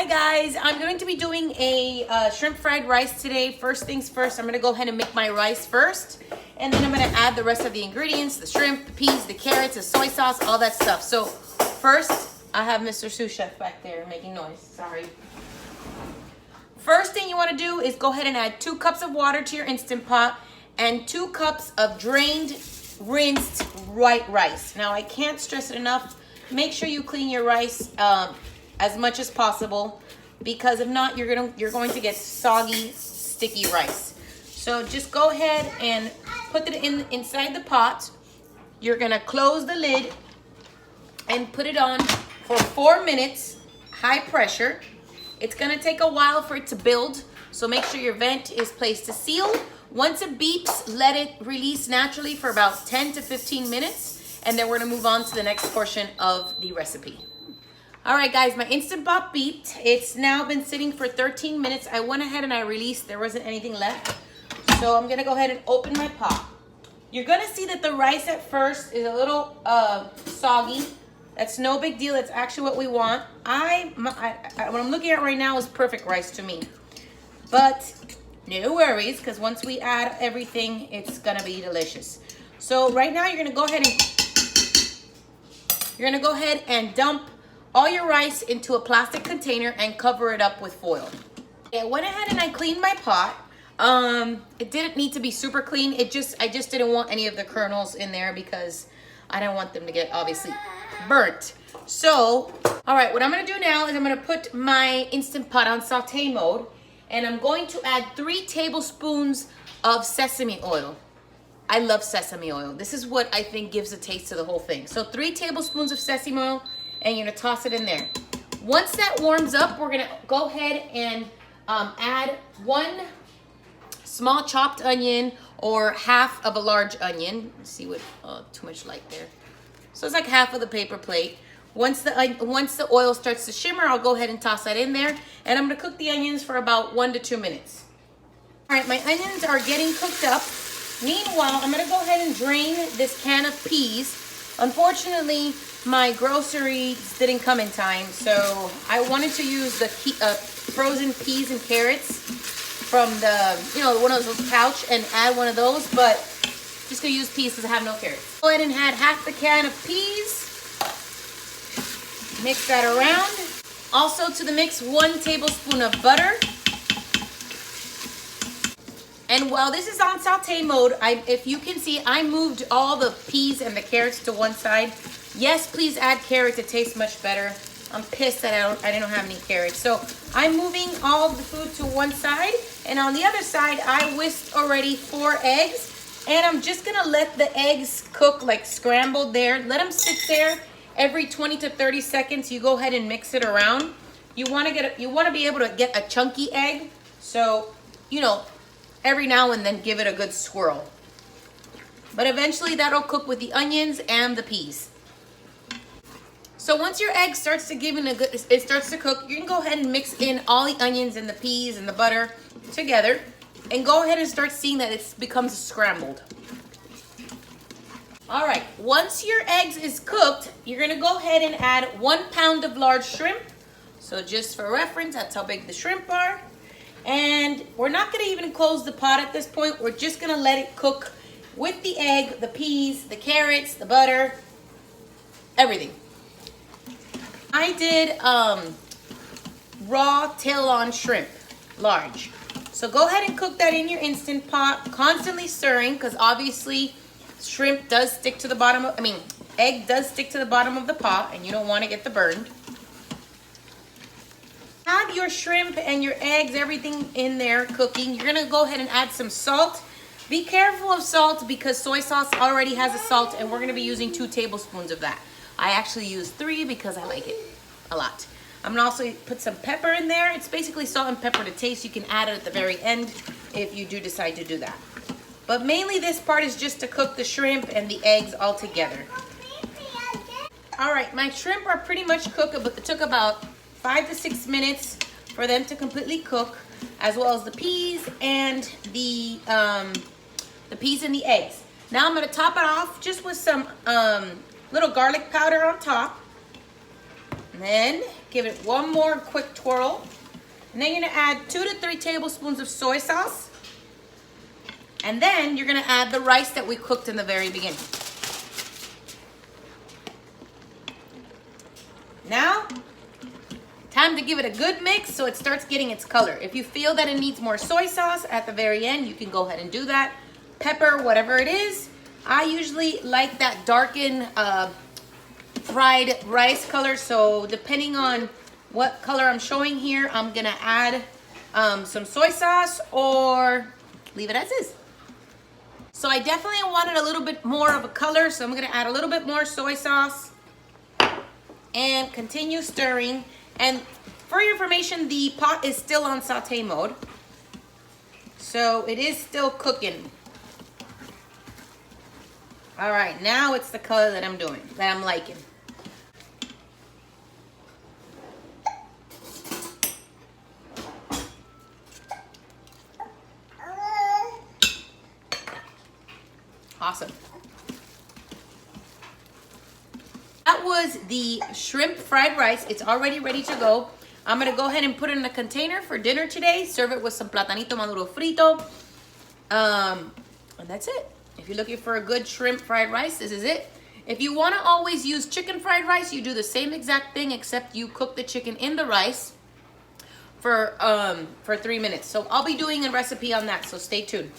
Hi guys, I'm going to be doing a shrimp fried rice today. First things first, I'm going to go ahead and make my rice first. And then I'm going to add the rest of the ingredients, the shrimp, the peas, the carrots, the soy sauce, all that stuff. So first, I have Mr. Sous Chef back there making noise. Sorry. First thing you want to do is go ahead and add 2 cups of water to your Instant Pot and 2 cups of drained, rinsed white rice. Now I can't stress it enough. Make sure you clean your rice as much as possible, because if not, you're going to get soggy, sticky rice. So just go ahead and put it inside the pot. You're gonna close the lid and put it on for 4 minutes, high pressure. It's gonna take a while for it to build, so make sure your vent is placed to seal. Once it beeps, let it release naturally for about 10 to 15 minutes, and then we're gonna move on to the next portion of the recipe. All right, guys, my Instant Pot beeped. It's now been sitting for 13 minutes. I went ahead and I released. There wasn't anything left. So I'm gonna go ahead and open my pot. You're gonna see that the rice at first is a little soggy. That's no big deal. That's actually what we want. What I'm looking at right now is perfect rice to me. But no worries, because once we add everything, it's gonna be delicious. So right now you're gonna go ahead and dump all your rice into a plastic container and cover it up with foil. I went ahead and I cleaned my pot. It didn't need to be super clean. I just didn't want any of the kernels in there because I didn't want them to get obviously burnt. So, all right, what I'm gonna do now is I'm gonna put my Instant Pot on saute mode, and I'm going to add 3 tablespoons of sesame oil. I love sesame oil. This is what I think gives a taste to the whole thing. So 3 tablespoons of sesame oil, and you're gonna toss it in there. Once that warms up, we're gonna go ahead and add 1 small chopped onion or half of a large onion. Let's see what, too much light there. So it's like half of the paper plate. Once the oil starts to shimmer, I'll go ahead and toss that in there. And I'm gonna cook the onions for about 1 to 2 minutes. All right, my onions are getting cooked up. Meanwhile, I'm gonna go ahead and drain this can of peas. Unfortunately, my groceries didn't come in time, so I wanted to use the frozen peas and carrots from the, one of those pouch and add one of those, but just gonna use peas because I have no carrots. Go ahead and add half the can of peas. Mix that around. Also to the mix, 1 tablespoon of butter. And while this is on saute mode, if you can see, I moved all the peas and the carrots to one side. Yes, please add carrots. It tastes much better. I'm pissed that I didn't have any carrots. So I'm moving all of the food to one side. And on the other side, I whisked already 4 eggs. And I'm just going to let the eggs cook like scrambled there. Let them sit there every 20 to 30 seconds. You go ahead and mix it around. You want to be able to get a chunky egg. So, every now and then give it a good swirl. But eventually that'll cook with the onions and the peas. So once your egg starts to it starts to cook, you can go ahead and mix in all the onions and the peas and the butter together, and go ahead and start seeing that it becomes scrambled. All right, once your eggs is cooked, you're gonna go ahead and add 1 pound of large shrimp. So just for reference, that's how big the shrimp are. And we're not gonna even close the pot at this point. We're just gonna let it cook with the egg, the peas, the carrots, the butter, everything. I did raw tail-on shrimp, large. So go ahead and cook that in your Instant Pot, constantly stirring, because obviously shrimp does stick to the bottom of, egg does stick to the bottom of the pot, and you don't want to get the burned. Have your shrimp and your eggs, everything in there cooking. You're gonna go ahead and add some salt. Be careful of salt because soy sauce already has a salt, and we're gonna be using 2 tablespoons of that. I actually use 3 because I like it a lot. I'm gonna also put some pepper in there. It's basically salt and pepper to taste. You can add it at the very end if you do decide to do that. But mainly this part is just to cook the shrimp and the eggs all together. All right, my shrimp are pretty much cooked. It took about 5 to 6 minutes for them to completely cook, as well as the peas and the eggs. Now I'm gonna top it off just with some little garlic powder on top. And then give it one more quick twirl. And then you're gonna add 2 to 3 tablespoons of soy sauce. And then you're gonna add the rice that we cooked in the very beginning. Now, time to give it a good mix so it starts getting its color. If you feel that it needs more soy sauce at the very end, you can go ahead and do that. Pepper, whatever it is. I usually like that darkened fried rice color, so depending on what color I'm showing here, I'm gonna add some soy sauce or leave it as is. So I definitely wanted a little bit more of a color, so I'm gonna add a little bit more soy sauce and continue stirring. And for your information, the pot is still on saute mode, so it is still cooking. All right, now it's the color that I'm doing, that I'm liking. Awesome. That was the shrimp fried rice. It's already ready to go. I'm gonna go ahead and put it in a container for dinner today. Serve it with some platanito maduro frito. And that's it. If you're looking for a good shrimp fried rice, this is it. If you wanna always use chicken fried rice, you do the same exact thing, except you cook the chicken in the rice for 3 minutes. So I'll be doing a recipe on that, so stay tuned.